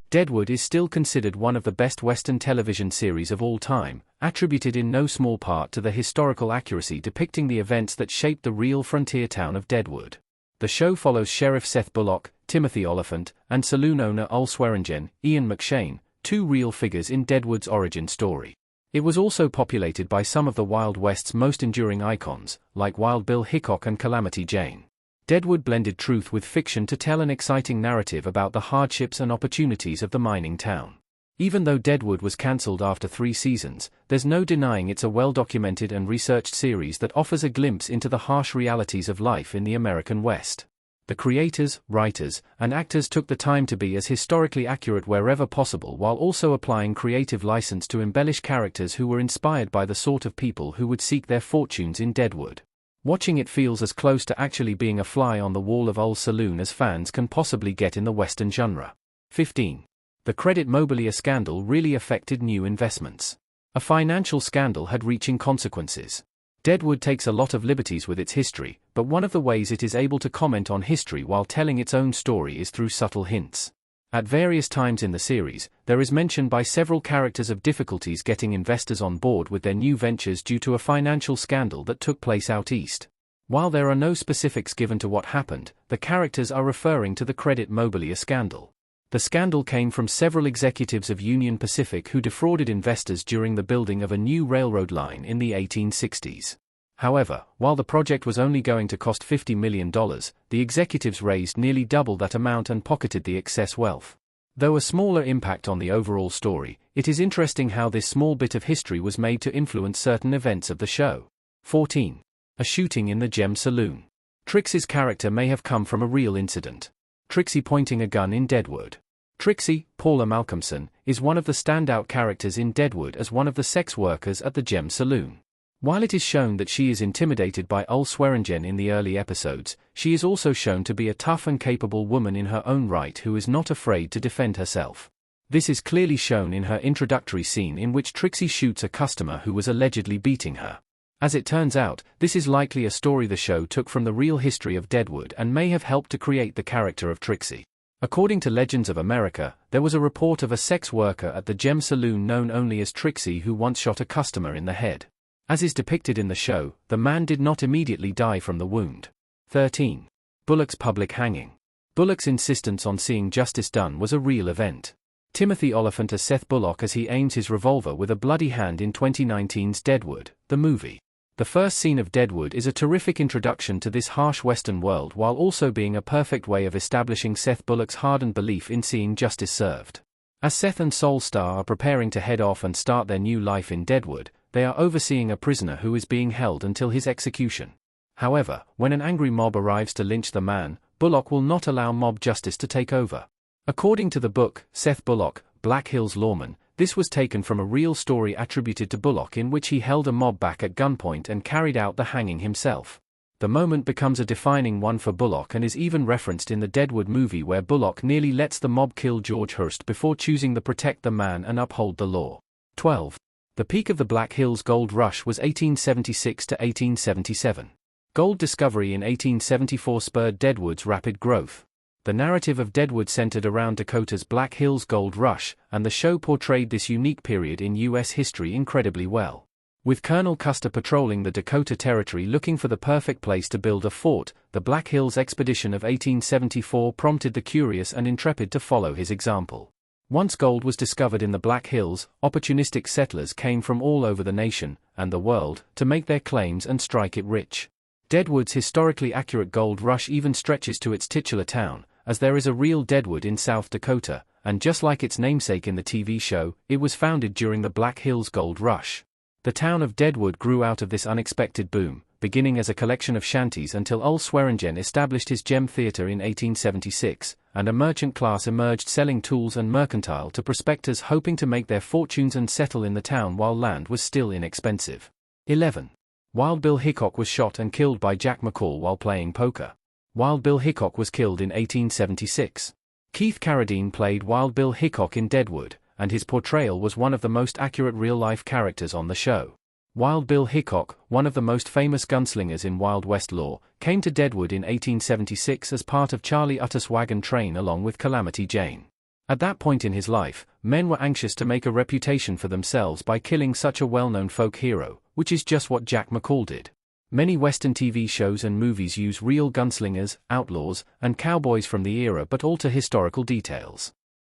Deadwood is still considered one of the best Western television series of all time, attributed in no small part to the historical accuracy depicting the events that shaped the real frontier town of Deadwood. The show follows Sheriff Seth Bullock, Timothy Olyphant, and saloon owner Ol Swearingen, Ian McShane, two real figures in Deadwood's origin story. It was also populated by some of the Wild West's most enduring icons, like Wild Bill Hickok and Calamity Jane. Deadwood blended truth with fiction to tell an exciting narrative about the hardships and opportunities of the mining town. Even though Deadwood was cancelled after 3 seasons, there's no denying it's a well-documented and researched series that offers a glimpse into the harsh realities of life in the American West. The creators, writers, and actors took the time to be as historically accurate wherever possible while also applying creative license to embellish characters who were inspired by the sort of people who would seek their fortunes in Deadwood. Watching it feels as close to actually being a fly on the wall of Ol's saloon as fans can possibly get in the Western genre. 15. The credit mobilia scandal really affected new investments. A financial scandal had reaching consequences. Deadwood takes a lot of liberties with its history, but one of the ways it is able to comment on history while telling its own story is through subtle hints. At various times in the series, there is mention by several characters of difficulties getting investors on board with their new ventures due to a financial scandal that took place out east. While there are no specifics given to what happened, the characters are referring to the credit mobilia scandal. The scandal came from several executives of Union Pacific who defrauded investors during the building of a new railroad line in the 1860s. However, while the project was only going to cost $50 million, the executives raised nearly double that amount and pocketed the excess wealth. Though a smaller impact on the overall story, it is interesting how this small bit of history was made to influence certain events of the show. 14. A shooting in the Gem Saloon. Trixie's character may have come from a real incident. Trixie pointing a gun in Deadwood. Trixie, Paula Malcolmson, is one of the standout characters in Deadwood as one of the sex workers at the Gem Saloon. While it is shown that she is intimidated by Ol Swearingen in the early episodes, she is also shown to be a tough and capable woman in her own right who is not afraid to defend herself. This is clearly shown in her introductory scene in which Trixie shoots a customer who was allegedly beating her. As it turns out, this is likely a story the show took from the real history of Deadwood and may have helped to create the character of Trixie. According to Legends of America, there was a report of a sex worker at the Gem Saloon known only as Trixie who once shot a customer in the head. As is depicted in the show, the man did not immediately die from the wound. 13. Bullock's public hanging. Bullock's insistence on seeing justice done was a real event. Timothy Olyphant as Seth Bullock as he aims his revolver with a bloody hand in 2019's Deadwood, the movie. The first scene of Deadwood is a terrific introduction to this harsh Western world while also being a perfect way of establishing Seth Bullock's hardened belief in seeing justice served. As Seth and Sol Star are preparing to head off and start their new life in Deadwood, they are overseeing a prisoner who is being held until his execution. However, when an angry mob arrives to lynch the man, Bullock will not allow mob justice to take over. According to the book, Seth Bullock, Black Hills Lawman, this was taken from a real story attributed to Bullock in which he held a mob back at gunpoint and carried out the hanging himself. The moment becomes a defining one for Bullock and is even referenced in the Deadwood movie where Bullock nearly lets the mob kill George Hurst before choosing to protect the man and uphold the law. 12. The peak of the Black Hills Gold Rush was 1876 to 1877. Gold discovery in 1874 spurred Deadwood's rapid growth. The narrative of Deadwood centered around Dakota's Black Hills Gold Rush, and the show portrayed this unique period in U.S. history incredibly well. With Colonel Custer patrolling the Dakota Territory looking for the perfect place to build a fort, the Black Hills Expedition of 1874 prompted the curious and intrepid to follow his example. Once gold was discovered in the Black Hills, opportunistic settlers came from all over the nation, and the world, to make their claims and strike it rich. Deadwood's historically accurate gold rush even stretches to its titular town, as there is a real Deadwood in South Dakota, and just like its namesake in the TV show, it was founded during the Black Hills Gold Rush. The town of Deadwood grew out of this unexpected boom, beginning as a collection of shanties until Ol Swearingen established his Gem Theater in 1876, and a merchant class emerged selling tools and mercantile to prospectors hoping to make their fortunes and settle in the town while land was still inexpensive. 11. Wild Bill Hickok was shot and killed by Jack McCall while playing poker. Wild Bill Hickok was killed in 1876. Keith Carradine played Wild Bill Hickok in Deadwood, and his portrayal was one of the most accurate real-life characters on the show. Wild Bill Hickok, one of the most famous gunslingers in Wild West lore, came to Deadwood in 1876 as part of Charlie Utter's wagon train along with Calamity Jane. At that point in his life, men were anxious to make a reputation for themselves by killing such a well-known folk hero, which is just what Jack McCall did. Many Western TV shows and movies use real gunslingers, outlaws, and cowboys from the era but alter historical details.